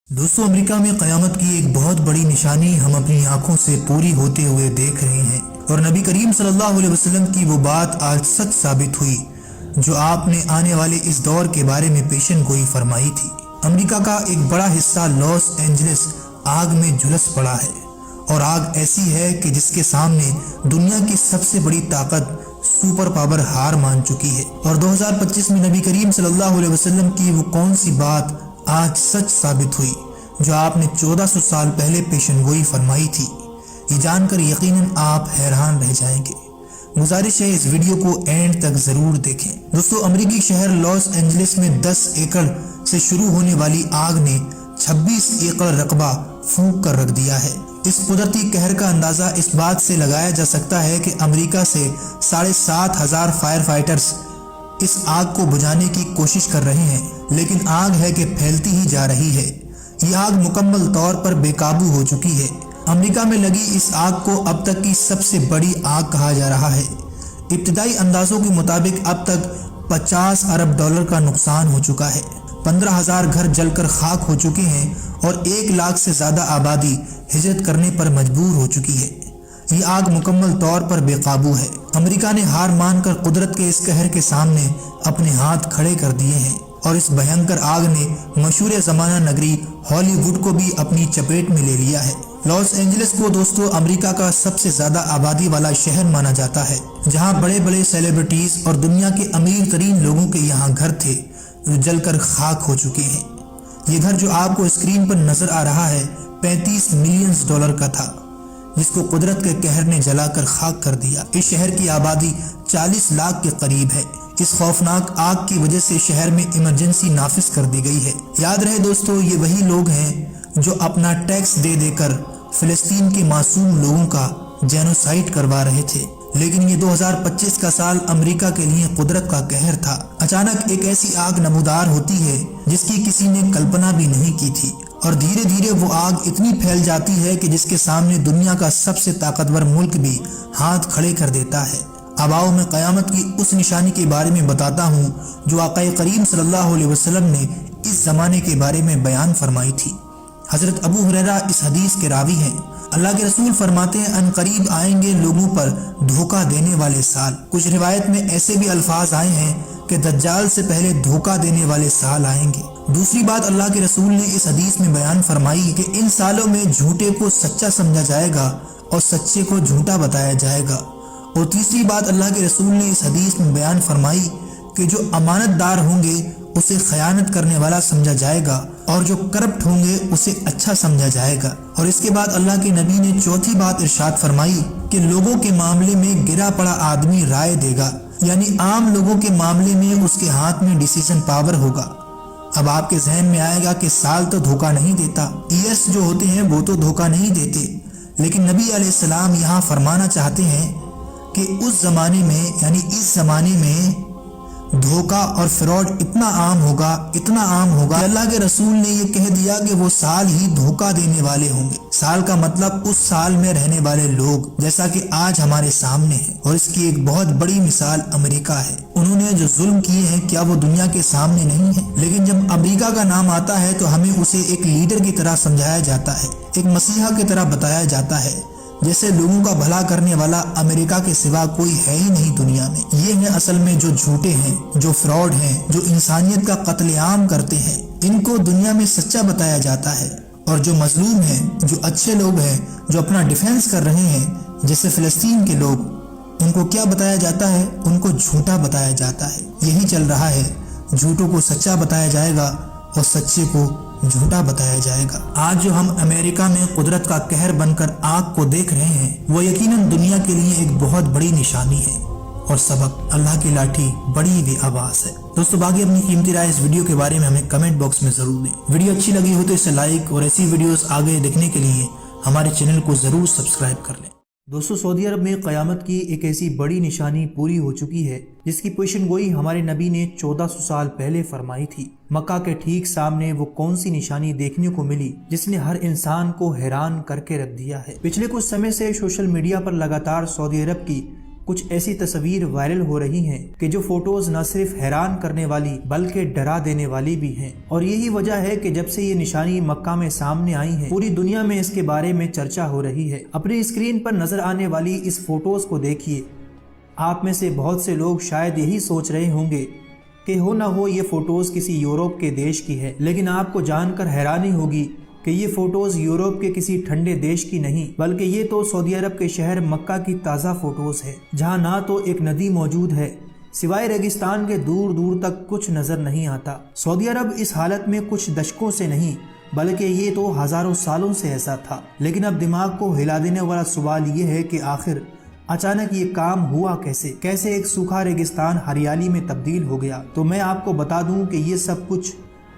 दोस्तों, अमेरिका में क़यामत की एक बहुत बड़ी निशानी हम अपनी आंखों से पूरी होते हुए देख रहे हैं और नबी करीम सल्लल्लाहु अलैहि वसल्लम की वो बात आज सच साबित हुई जो आपने आने वाले इस दौर के बारे में पेशन गोई फरमाई थी। अमेरिका का एक बड़ा हिस्सा लॉस एंजलिस आग में झुलस पड़ा है और आग ऐसी है कि जिसके सामने दुनिया की सबसे बड़ी ताकत सुपर पावर हार मान चुकी है। और 2025 में नबी करीम सल्लल्लाहु अलैहि वसल्लम की वो कौन सी बात आज सच साबित हुई जो आपने 1400 साल पहले पेशनगोई फरमाई थी। ये जानकर यकीनन आप हैरान रह जाएंगे। गुजारिश है इस वीडियो को एंड तक जरूर देखें। दोस्तों, अमेरिकी शहर लॉस एंजलिस में 10 एकड़ से शुरू होने वाली आग ने 26 एकड़ रकबा फूंक कर रख दिया है। इस कुदरती कहर का अंदाजा इस बात से लगाया जा सकता है कि अमेरिका से 7,500 फायर फाइटर्स इस आग को बुझाने की कोशिश कर रहे हैं, लेकिन आग है कि फैलती ही जा रही है। यह आग मुकम्मल तौर पर बेकाबू हो चुकी है। अमेरिका में लगी इस आग को अब तक की सबसे बड़ी आग कहा जा रहा है। इब्तिदाई अंदाजों के मुताबिक अब तक 50 अरब डॉलर का नुकसान हो चुका है। 15,000 घर जलकर खाक हो चुके हैं और 1 लाख से ज्यादा आबादी हिजरत करने पर मजबूर हो चुकी है। ये आग मुकम्मल तौर पर बेकाबू है। अमेरिका ने हार मानकर कुदरत के इस कहर के सामने अपने हाथ खड़े कर दिए हैं और इस भयंकर आग ने मशहूर जमाना नगरी हॉलीवुड को भी अपनी चपेट में ले लिया है। लॉस एंजलिस को दोस्तों अमेरिका का सबसे ज्यादा आबादी वाला शहर माना जाता है, जहां बड़े बड़े सेलिब्रिटीज और दुनिया के अमीर तरीन लोगों के यहाँ घर थे जो जलकर खाक हो चुके हैं। ये घर जो आपको स्क्रीन पर नजर आ रहा है 35 मिलियन डॉलर का था, जिसको कुदरत के कहर ने जलाकर खाक कर दिया। इस शहर की आबादी 40 लाख के करीब है। इस खौफनाक आग की वजह से शहर में इमरजेंसी नाफिज कर दी गई है। याद रहे दोस्तों, ये वही लोग हैं जो अपना टैक्स दे देकर फिलिस्तीन के मासूम लोगों का जेनोसाइड करवा रहे थे। लेकिन ये 2025 का साल अमेरिका के लिए कुदरत का कहर था। अचानक एक ऐसी आग नमूदार होती है जिसकी किसी ने कल्पना भी नहीं की थी और धीरे धीरे वो आग इतनी फैल जाती है कि जिसके सामने दुनिया का सबसे ताकतवर मुल्क भी हाथ खड़े कर देता है। अब आओ मैं क़यामत की उस निशानी के बारे में बताता हूँ जो आक़ाए करीम सल्लल्लाहु अलैहि वसल्लम ने इस जमाने के बारे में बयान फरमाई थी। हजरत अबू हुरैरा इस हदीस के रावी हैं। अल्लाह के रसूल फरमाते हैं, अनकरीब आएंगे लोगों पर धोखा देने वाले साल। कुछ रिवायत में ऐसे भी अल्फाज आए हैं कि दज्जाल से पहले धोखा देने वाले साल आएंगे। दूसरी बात अल्लाह के रसूल ने इस हदीस में बयान फरमाई कि इन सालों में झूठे को सच्चा समझा जाएगा और सच्चे को झूठा बताया जाएगा। और तीसरी बात अल्लाह के रसूल ने इस हदीस में बयान फरमाई कि जो अमानतदार होंगे उसे खयानत करने वाला समझा जाएगा और जो करप्ट होंगे उसे अच्छा समझा जाएगा। और इसके बाद अल्लाह के नबी ने चौथी बात इरशाद फरमाई कि लोगों के मामले में गिरा पड़ा आदमी राय देगा, यानी आम लोगों के मामले में उसके हाथ में डिसीजन पावर होगा। अब आपके जहन में आएगा कि साल तो धोखा नहीं देता, ईएस जो होते हैं वो तो धोखा नहीं देते, लेकिन नबी अलैहिस्सलाम यहाँ फरमाना चाहते हैं कि उस जमाने में यानी इस जमाने में धोखा और फ्रॉड इतना आम होगा अल्लाह के रसूल ने ये कह दिया कि वो साल ही धोखा देने वाले होंगे। साल का मतलब उस साल में रहने वाले लोग, जैसा कि आज हमारे सामने है। और इसकी एक बहुत बड़ी मिसाल अमेरिका है। उन्होंने जो जुल्म किए हैं क्या वो दुनिया के सामने नहीं है? लेकिन जब अमेरिका का नाम आता है तो हमें उसे एक लीडर की तरह समझाया जाता है, एक मसीहा की तरह बताया जाता है, जैसे लोगों का भला करने वाला अमेरिका के सिवा कोई है ही नहीं दुनिया में। ये हैं असल में जो झूठे हैं, जो फ्रॉड हैं, जो इंसानियत का कत्लेआम करते हैं, इनको दुनिया में सच्चा बताया जाता है। और जो मजलूम हैं, जो अच्छे लोग हैं, जो अपना डिफेंस कर रहे हैं, जैसे फिलिस्तीन के लोग, उनको क्या बताया जाता है? उनको झूठा बताया जाता है। यही चल रहा है, झूठों को सच्चा बताया जाएगा और सच्चे को झूठा बताया जाएगा। आज जो हम अमेरिका में कुदरत का कहर बनकर आग को देख रहे हैं वो यकीनन दुनिया के लिए एक बहुत बड़ी निशानी है और सबक अल्लाह की लाठी बड़ी बेआवाज है। दोस्तों, बाकी अपनी कीमती राय इस वीडियो के बारे में हमें कमेंट बॉक्स में जरूर दें। वीडियो अच्छी लगी हो तो इसे लाइक और ऐसी वीडियोस आगे देखने के लिए हमारे चैनल को जरूर सब्सक्राइब कर लें। दोस्तों, सऊदी अरब में क़यामत की एक ऐसी बड़ी निशानी पूरी हो चुकी है जिसकी पेशन गोई हमारे नबी ने 1400 साल पहले फरमाई थी। मक्का के ठीक सामने वो कौन सी निशानी देखने को मिली जिसने हर इंसान को हैरान करके रख दिया है। पिछले कुछ समय से सोशल मीडिया पर लगातार सऊदी अरब की کچھ ایسی تصویر وائرل ہو رہی ہیں کہ جو فوٹوز نہ صرف حیران کرنے والی بلکہ ڈرا دینے والی بھی ہیں، اور یہی وجہ ہے کہ جب سے یہ نشانی مکہ میں سامنے آئی ہے پوری دنیا میں اس کے بارے میں چرچا ہو رہی ہے۔ اپنی اسکرین پر نظر آنے والی اس فوٹوز کو دیکھیے۔ آپ میں سے بہت سے لوگ شاید یہی سوچ رہے ہوں گے کہ ہو نہ ہو یہ فوٹوز کسی یورپ کے دیش کی ہے، لیکن آپ کو جان کر حیرانی ہوگی کہ یہ فوٹوز یورپ کے کسی ٹھنڈے دیش کی نہیں بلکہ یہ تو سعودی عرب کے شہر مکہ کی تازہ فوٹوز ہے، جہاں نہ تو ایک ندی موجود ہے، سوائے ریگستان کے دور دور تک کچھ نظر نہیں آتا۔ سعودی عرب اس حالت میں کچھ دشکوں سے نہیں بلکہ یہ تو ہزاروں سالوں سے ایسا تھا۔ لیکن اب دماغ کو ہلا دینے والا سوال یہ ہے کہ آخر اچانک یہ کام ہوا کیسے ایک سوکھا ریگستان ہریالی میں تبدیل ہو گیا؟ تو میں آپ کو بتا دوں کہ یہ سب کچھ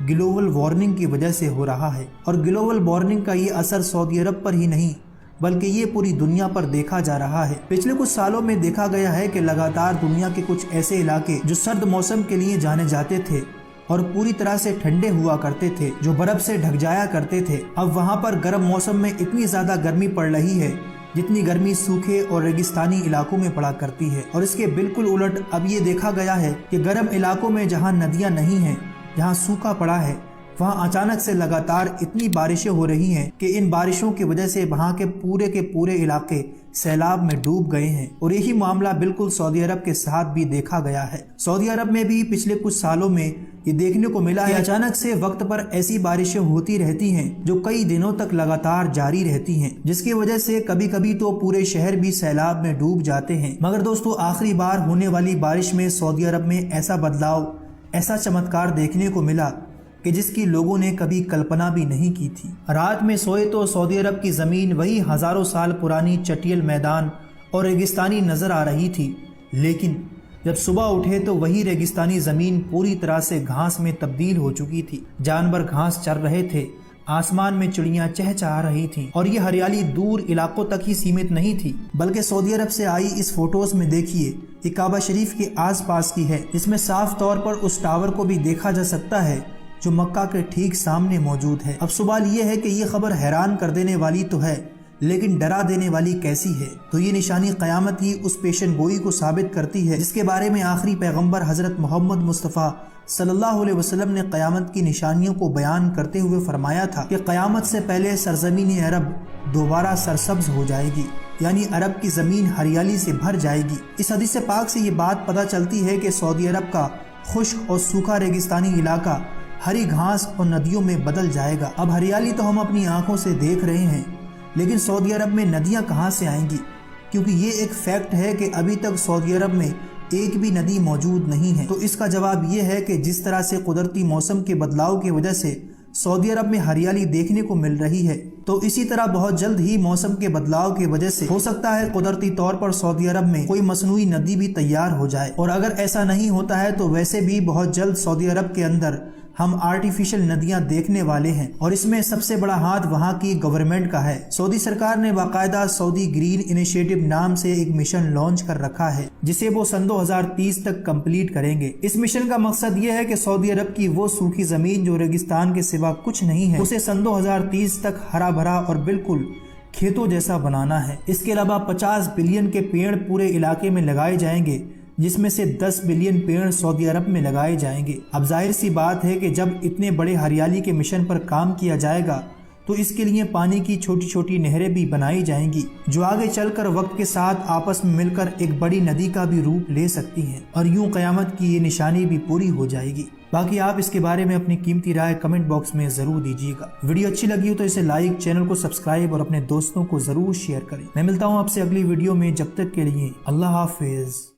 گلوبل وارمنگ کی وجہ سے ہو رہا ہے، اور گلوبل وارمنگ کا یہ اثر سعودی عرب پر ہی نہیں بلکہ یہ پوری دنیا پر دیکھا جا رہا ہے۔ پچھلے کچھ سالوں میں دیکھا گیا ہے کہ لگاتار دنیا کے کچھ ایسے علاقے جو سرد موسم کے لیے جانے جاتے تھے اور پوری طرح سے ٹھنڈے ہوا کرتے تھے، جو برف سے ڈھک جایا کرتے تھے، اب وہاں پر گرم موسم میں اتنی زیادہ گرمی پڑ رہی ہے جتنی گرمی سوکھے اور ریگستانی علاقوں میں پڑا کرتی ہے۔ اور اس کے بالکل الٹ اب یہ دیکھا گیا ہے کہ گرم علاقوں میں جہاں ندیاں نہیں ہیں، جہاں سوکھا پڑا ہے، وہاں اچانک سے لگاتار اتنی بارشیں ہو رہی ہیں کہ ان بارشوں کی وجہ سے وہاں کے پورے علاقے سیلاب میں ڈوب گئے ہیں۔ اور یہی معاملہ بالکل سعودی عرب کے ساتھ بھی دیکھا گیا ہے۔ سعودی عرب میں بھی پچھلے کچھ سالوں میں یہ دیکھنے کو ملا ہے کہ اچانک سے وقت پر ایسی بارشیں ہوتی رہتی ہیں جو کئی دنوں تک لگاتار جاری رہتی ہیں، جس کی وجہ سے کبھی کبھی تو پورے شہر بھی سیلاب میں ڈوب جاتے ہیں۔ مگر دوستو، آخری بار ہونے والی بارش میں سعودی عرب میں ایسا بدلاؤ، ایسا چمتکار دیکھنے کو ملا کہ جس کی لوگوں نے کبھی کلپنا بھی نہیں کی تھی۔ رات میں سوئے تو سعودی عرب کی زمین وہی ہزاروں سال پرانی چٹیل میدان اور ریگستانی نظر آ رہی تھی، لیکن جب صبح اٹھے تو وہی ریگستانی زمین پوری طرح سے گھاس میں تبدیل ہو چکی تھی۔ جانور گھاس چر رہے تھے، آسمان میں چڑیاں چہچہا رہی تھیں، اور یہ ہریالی دور علاقوں تک ہی سیمت نہیں تھی بلکہ سعودی عرب سے آئی اس فوٹوز میں دیکھیے، یہ کعبہ شریف کے آس پاس کی ہے، جس میں صاف طور پر اس ٹاور کو بھی دیکھا جا سکتا ہے جو مکہ کے ٹھیک سامنے موجود ہے۔ اب سوال یہ ہے کہ یہ خبر حیران کر دینے والی تو ہے، لیکن ڈرا دینے والی کیسی ہے؟ تو یہ نشانی قیامت کی اس پیشن گوئی کو ثابت کرتی ہے جس کے بارے میں آخری پیغمبر حضرت محمد مصطفیٰ صلی اللہ علیہ وسلم نے قیامت کی نشانیوں کو بیان کرتے ہوئے فرمایا تھا کہ قیامت سے پہلے سرزمین عرب دوبارہ سرسبز ہو جائے گی، یعنی عرب کی زمین ہریالی سے بھر جائے گی۔ اس حدیث پاک سے یہ بات پتہ چلتی ہے کہ سعودی عرب کا خشک اور سوکھا ریگستانی علاقہ ہری گھاس اور ندیوں میں بدل جائے گا۔ اب ہریالی تو ہم اپنی آنکھوں سے دیکھ رہے ہیں، لیکن سعودی عرب میں ندیاں کہاں سے آئیں گی؟ کیونکہ یہ ایک فیکٹ ہے کہ ابھی تک سعودی عرب میں ایک بھی ندی موجود نہیں ہے۔ تو اس کا جواب یہ ہے کہ جس طرح سے قدرتی موسم کے بدلاؤ کی وجہ سے سعودی عرب میں ہریالی دیکھنے کو مل رہی ہے، تو اسی طرح بہت جلد ہی موسم کے بدلاؤ کی وجہ سے ہو سکتا ہے قدرتی طور پر سعودی عرب میں کوئی مصنوعی ندی بھی تیار ہو جائے۔ اور اگر ایسا نہیں ہوتا ہے تو ویسے بھی بہت جلد سعودی عرب کے اندر ہم آرٹیفیشل ندیاں دیکھنے والے ہیں، اور اس میں سب سے بڑا ہاتھ وہاں کی گورنمنٹ کا ہے۔ سعودی سرکار نے باقاعدہ سعودی گرین انیشیٹو نام سے ایک مشن لانچ کر رکھا ہے جسے وہ سن 2030 تک کمپلیٹ کریں گے۔ اس مشن کا مقصد یہ ہے کہ سعودی عرب کی وہ سوکھی زمین جو ریگستان کے سوا کچھ نہیں ہے، اسے سن 2030 تک ہرا بھرا اور بالکل کھیتوں جیسا بنانا ہے۔ اس کے علاوہ 50 بلین کے پیڑ پورے علاقے میں لگائے جائیں گے، جس میں سے 10 بلین پیڑ سعودی عرب میں لگائے جائیں گے۔ اب ظاہر سی بات ہے کہ جب اتنے بڑے ہریالی کے مشن پر کام کیا جائے گا تو اس کے لیے پانی کی چھوٹی چھوٹی نہریں بھی بنائی جائیں گی جو آگے چل کر وقت کے ساتھ آپس میں مل کر ایک بڑی ندی کا بھی روپ لے سکتی ہیں، اور یوں قیامت کی یہ نشانی بھی پوری ہو جائے گی۔ باقی آپ اس کے بارے میں اپنی قیمتی رائے کمنٹ باکس میں ضرور دیجیے گا۔ ویڈیو اچھی لگی ہو تو اسے لائک، چینل کو سبسکرائب اور اپنے دوستوں کو ضرور شیئر کریں۔ میں ملتا ہوں آپ سے اگلی ویڈیو میں، جب تک کے لیے اللہ حافظ۔